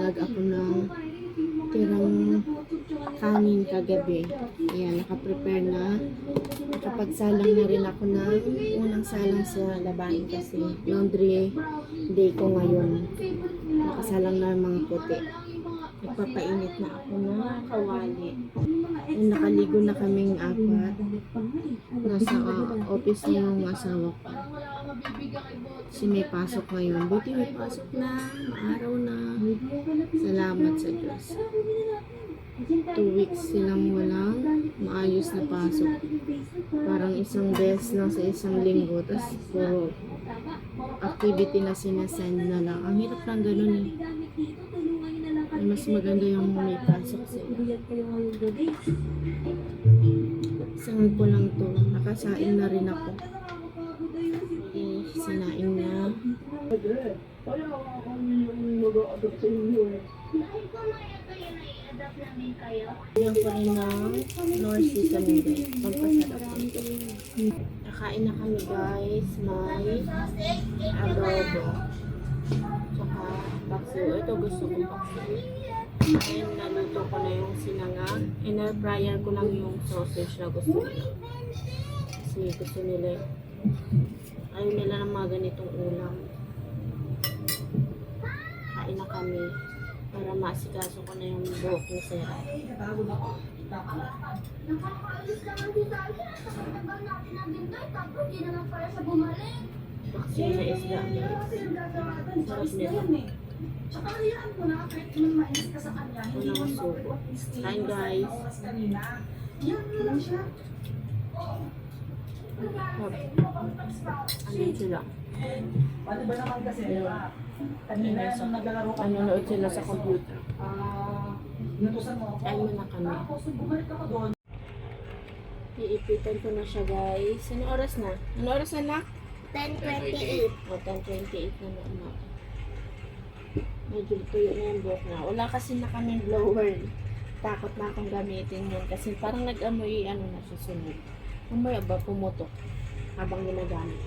nag ako ng tirang kanin kagabi. Ayan, nakaprepare na. Nakapagsalang na rin ako ng unang salang sa labahin kasi laundry day ko ngayon. Nakasalang na yung mga puti. Nagpapainit na ako ng kawali. Yung nakaligo na kaming apat. Nasa office niya yung asawa ko. Kasi may pasok ngayon. Buti may pasok na. Maaraw na. Salamat sa Diyos. 2 weeks silang walang maayos na pasok. Parang isang beses lang sa isang linggo. Tapos puro activity na sinasend na lang. Ang hirap lang ganun eh. Mas maganda yung may pasok sila. Saan ko lang to. Nakasain na rin ako. Okay, sinain na. Kaya kami yung mag-a-adapt sa inyo eh. Yan ko rin ng North Seasoning guys. Pagpasarap nito. Nakain na kami guys. May adobo. Tsaka paksiw. Ito gusto kong paksiw. And naluto ko na yung sinangag. In-air-fryer ko lang yung sausage na gusto nila. Kasi gusto nila ayaw nila ng mga ganitong ulam. Kain na kami para maasikaso ko na yung buhok ni Sarah. Paksiw na isda. Sarap nila. Tsaka hayaan mo na kahit mainis ka sa kanya. Hindi mo suko. Kain guys. Yan lang siya. Ano sila? Pati ba naman kasi, kanina nung naglalaro ka, Nanonood sila sa computer. inutusan mo ako. Kain mo na kami. Tapos bumalik ako doon. Iipitan ko na siya guys. Anong oras na? Anong oras na na? 10:28. O, 10:28 na na. Medyo tuyo na yung buhok na. Wala kasi na kaming blower. Takot na akong gamitin yun. Kasi parang nag-amoy, ano na siya sunod. Amoy ba pumutok habang ginagamit.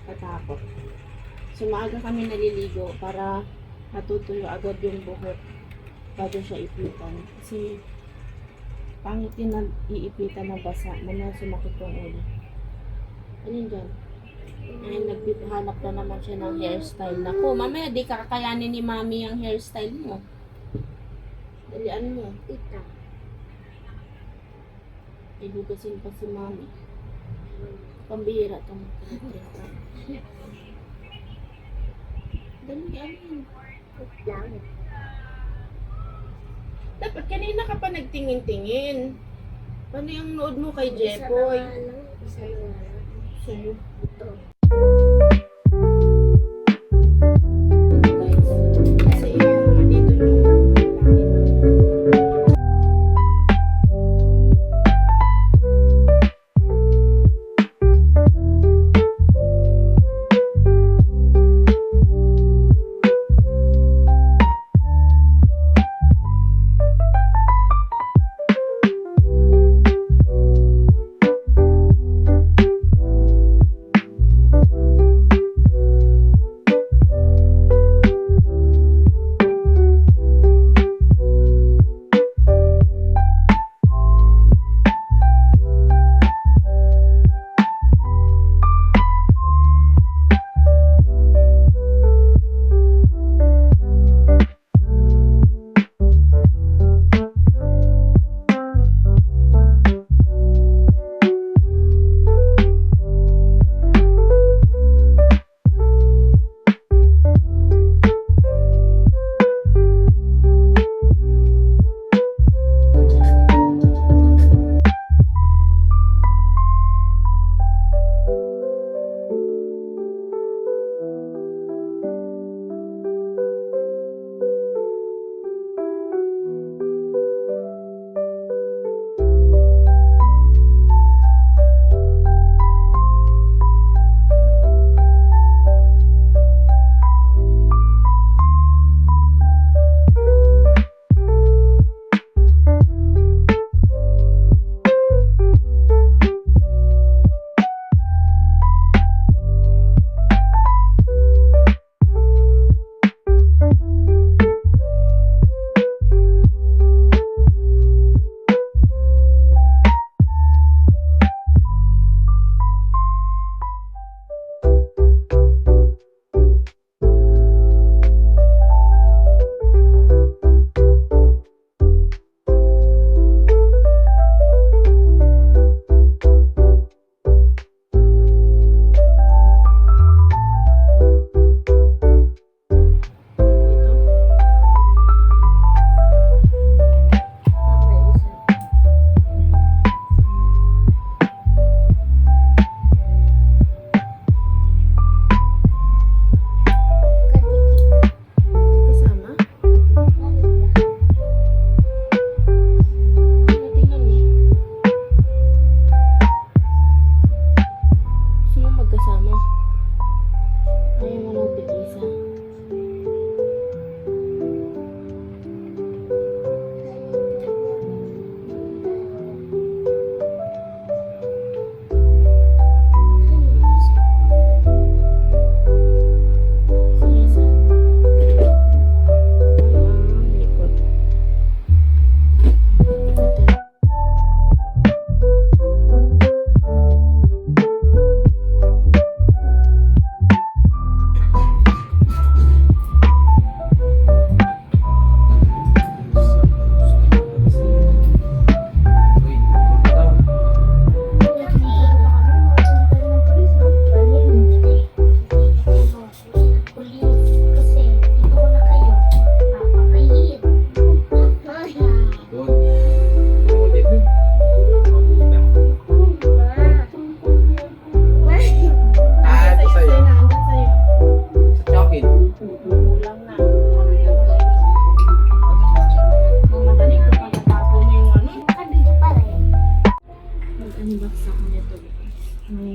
Katakot. So maaga kami naliligo para matutuyo agad yung buhok bago siya ipitan. Kasi pangit yun na iipitan na basa. Mamaya sumakit yung ulo. Ano yun dyan? Ay, naghanap na naman siya ng hairstyle. Naku, mamaya di kakayanin ni mami ang hairstyle mo. Dalian mo. Ita. Ibugasin pa si mami. Pambihira itong dalian mo. Lang. Dapat kanina ka pa nagtingin-tingin. Paano yung nood mo kay Jepoy? Isa na lang. Sa'yo. Ito. Kasi yung dito yung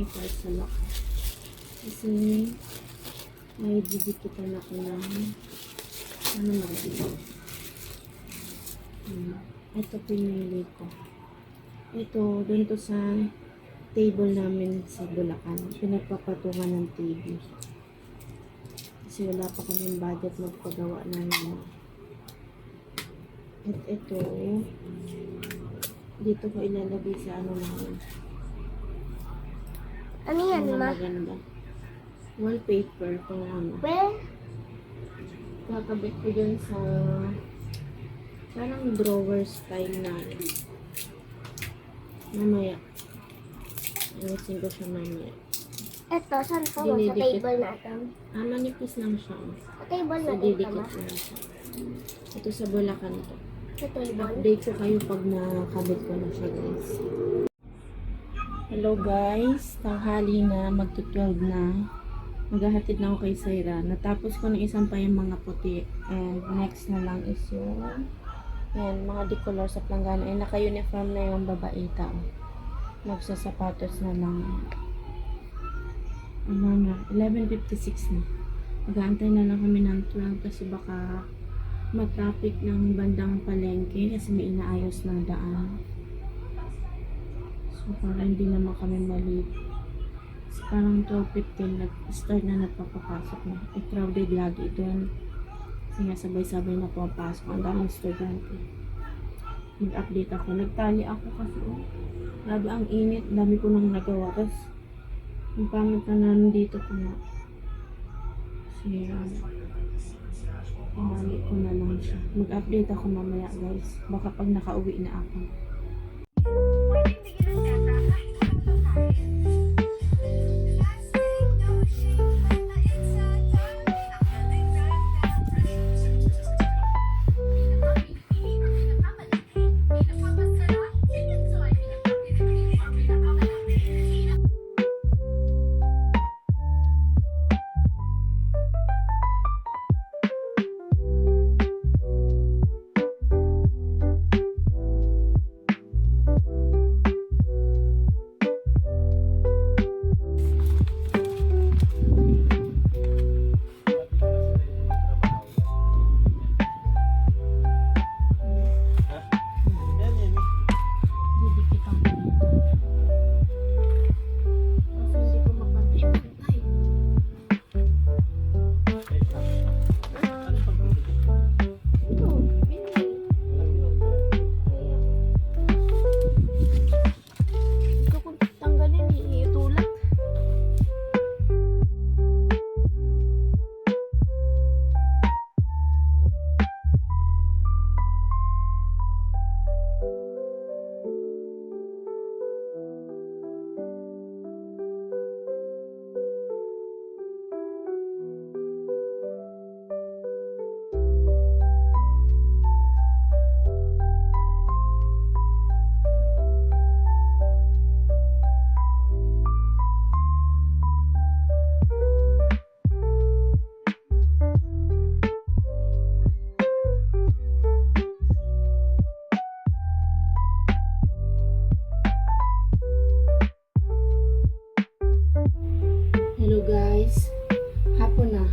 may parcel ako. Kasi may didikitan ako ng ano mga dito. Ito pinili ko. Ito, dun to sa table namin sa Bulacan. Pinagpapatungan ng TV. Kasi wala pa kaming budget magpagawa ng at ito, dito ko ilalagay sa ano namin. Ano yan, Ano ma? maganda. Wallpaper kung ano. Well, Kakabit ko dyan sa parang drawer style na mamaya. Ayusin ko siya mamaya. eto, saan po mo? Sa Dinidikit. table natin. Manipis lang siya. Sa table So, natin, didikit tama? lang siya. Ito sa Bulacan to. Sa table. Update ko kayo pag nakabit ko na siya, guys. Hello guys, tanghali na, magto-12 na. Maghahatid na ako kay Saira. Natapos ko ng isang pa yung mga puti. And next na lang is yung yan, mga decolor sa planggana. Eh, naka-uniform na yung babaita. Magsasapatos na lang. Ano na, 11:56 na. Mag-aantay na lang kami ng 12 kasi baka matraffic ng bandang palengke kasi may inaayos ng daan. So, para hindi naman kami malate. So, parang 12:15 nag-start na nagpapapasok na. Crowded lagi doon. Kasi nga sabay-sabay na pumapasok. Ang daming estudyante. Nag-update ako. Nagtali ako kasi grabe ang init. Dami ko nang nagawa. Tapos yung pamit na nandito ko na. Kasi umali ko na lang siya. Mag-update ako mamaya guys. Baka pag nakauwi na ako. Didikit ang dito. Kasi hindi ko mapantay-pantay. Ito, binili. Ito kung tanggalin, itulak. Hello guys, hapon na.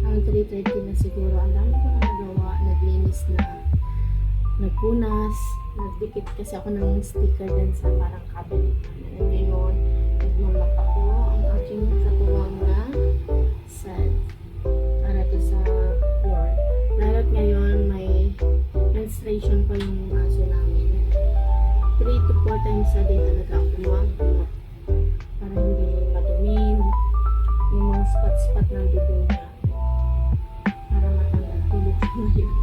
Around 3:30 na siguro. Ang dami ko na nagawa. Naglinis na. Nagpunas. Nagdikit kasi ako ng sticker din sa parang cabinet. And ngayon, nagmamap ako ang aking katuwang na set para to sa floor. Lalo't ngayon, may menstruation pa yung aso namin. 3 to 4 times a day talaga ako mag-mop para hindi madumin yung mga spot-spot ng bibig niya para matanggal tulog ko ngayon.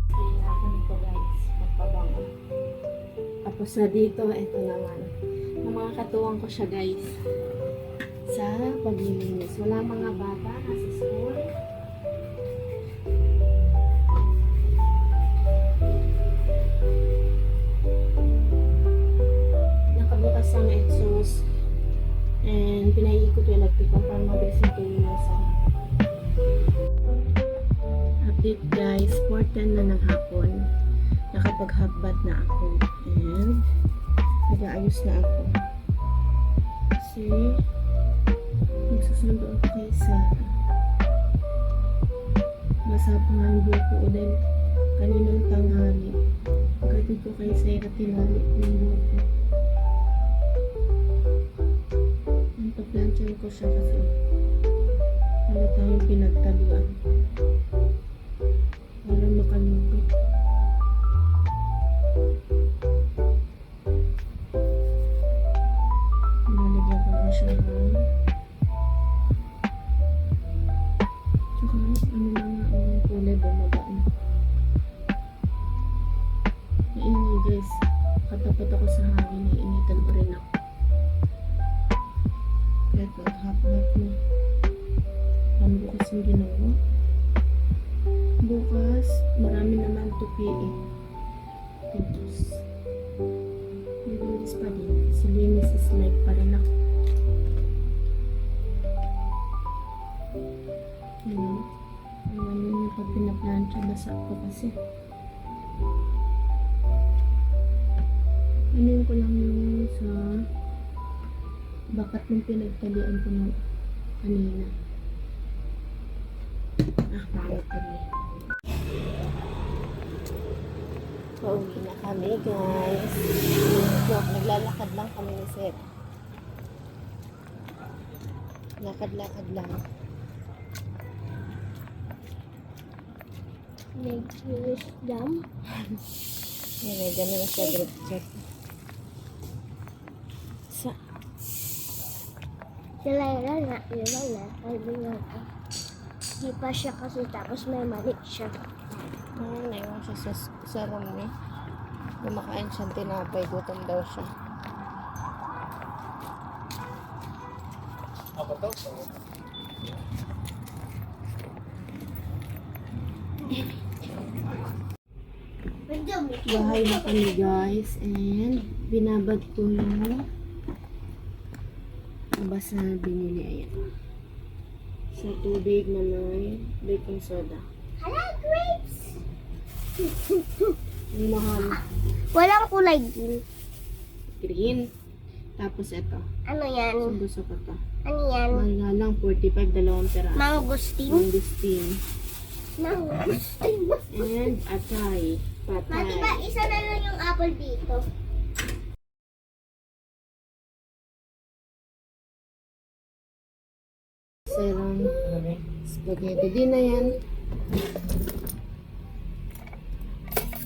Kaya ako nito guys, magpabango. Tapos na dito, ito naman. Ang mga katuwang ko siya guys. Sa paglilinis. Wala mga bata, nasa school. update guys, 4:10 na ng hapon. Nakapag-half-bath na ako. And nag-aayos na ako. Kasi magsusundo ako kay Sarah. Basa pa nga yung buko ko dahil kaninang tanghali. Pagkatid ko kay Sarah, tinali yung buko. Pagplansyan ko siya kasi wala tayong pinagtaluan para makalupit. Nalagyan ko na siya ng tsaka ano na nga ang kulay bumaba na. Naingay guys, katapat ako sa hangin, naiinitan pa rin ako. Kahit mag-half-bath na. Ano bukas yung ginawa? Bukas, marami naman tupiin. Tapos, naglinis pa din. Si Linis is like pa rin ako. Ano? Alam mo yung pag pinaplansya, basa ko kasi. Ano ko lang yung sa bakat ng pinagtalian ko ng kanina. Bakit kami? Pauwi na kami guys. So, naglalakad lang kami ni Seth. Lakad-lakad lang. Nag-wisdom. Yan, may dami na sa group chat. Si Lyra na, yun na, sabi niya ako. Di pa siya kasi tapos may mali siya. Naiwan siya sa room niya. Lumakain siyang tinapay. Gutom daw siya. Bahay na kami guys. And binabad ko yung abas na binili. Ayan. Sa tubig na may baking soda. Hello, grapes! Ang mahal. Walang kulay green. Green. Tapos ito. Ano yan? Sumbuso ko to. Ano yan? Mahal nga lang. 45, dalawang peraso. Mangosteen? Mangosteen. Mangosteen. And atay. Ma, diba Patay. isa na lang yung apple dito? Serang spaghetti. Di na yan.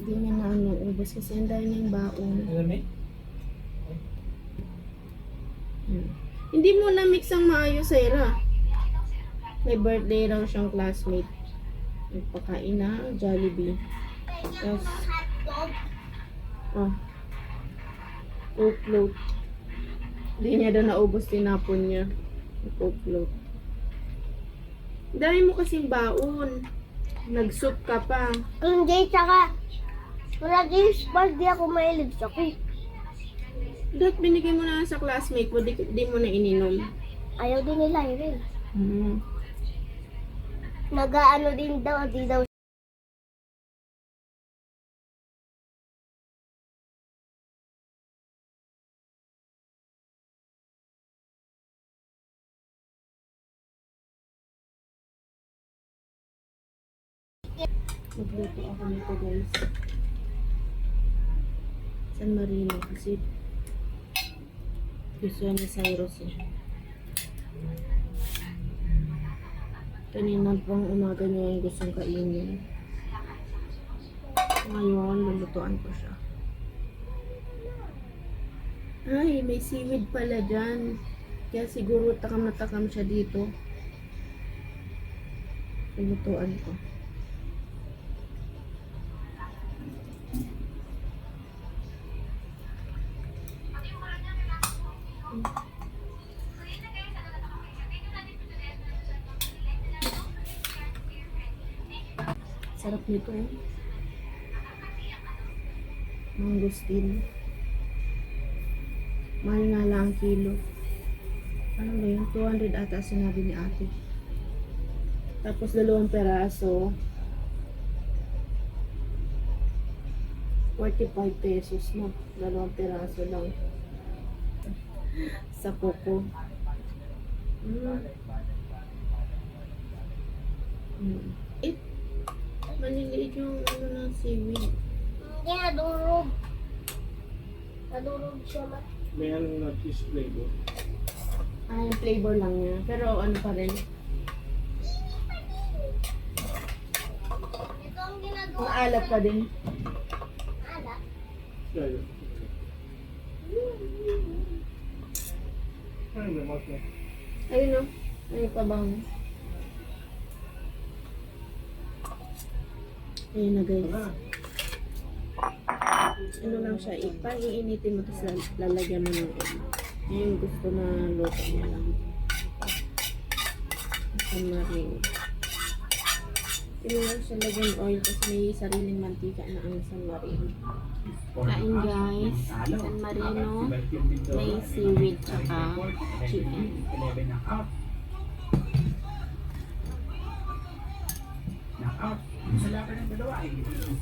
Di na na ano. Ubus kasi ang dahil na yung baon. Hindi mo na mix ang maayos, Sarah. May birthday raw siyang classmate. Nagpakain na Jollibee. Tapos, Coke float. Hindi niya daw naubos, tinapon niya. Coke float. Dami mo kasing baon. Nag-soup ka pa. Hindi, tsaka wala games pag di ako mahilig sa cake. Dapat binigay mo na sa classmate mo, di mo na ininom. Ayaw din nila yun. Hmm. Nag-ano din daw, di daw. Magluto ako nito guys. San Marino kasi gusto ni Cyrus eh. Kanina pang umaga niya yung gustong kainin. Ngayon, lulutuan ko siya. Ay, may seaweed pala dyan. Kaya siguro takam na takam siya dito. Lulutuan ko. Sarap nito eh. Mangosteen. Mahal nga lang ang kilo. Ano ba yun? 200 ata sinabi ni ate. Tapos 2 peraso. 45 pesos na. 2 piraso lang. Sa Coco. Eh, maliliit yung ano ng seaweed. Hindi, nadurog. Nadurog siya ma. May ano na cheese flavor. Ah, yung flavor lang niya. Pero ano pa rin. Ito ang ginagawa. Maalat pa din. Alat. Kaya. Ay, may mas na. Ayun o. Ayun pa bang. Ayun na guys. Ano lang siya. Iinitin mo tapos lalagyan mo ng oil. Yun yung gusto na luto niya lang. Sa maring. Hindi lang siya lagyan oil kasi may sariling mantika na ang San Marino. Kain guys. San Marino. May seaweed tsaka chicken.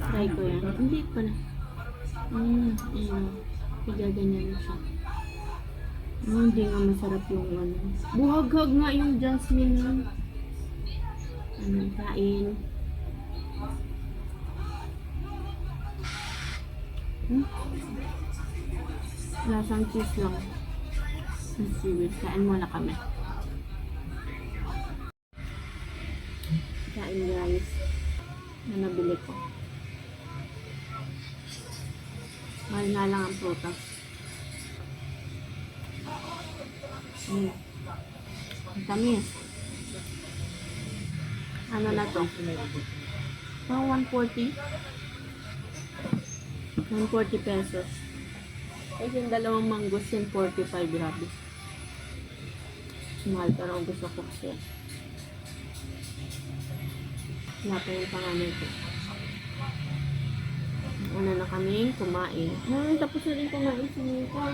Try ko yan. Hindi ko na. Ayun. Pigaganyan na siya. Hindi nga masarap yung ano. Buhaghag nga yung jasmine nun. Ano, kain. Lasang cheese lang. Ang seaweed. Kain muna kami. Kain guys. Na nabili ko. Mahal na lang ang prutas. Ang tamis. Ano na to? Pang 140. 140 pesos. Kasi yung dalawang mangoes yung 45, grabe. Mahal, pero ang gusto ko kasi. Wala pa yung pangalan ko. Una na kaming kumain. Tapos na rin kumain si Nika.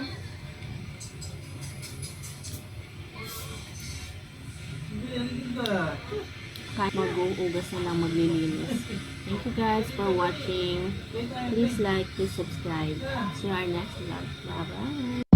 Kahit mag-uugas na lang maglilinis. Thank you guys for watching. Please like, please subscribe. See you our next vlog. Bye bye.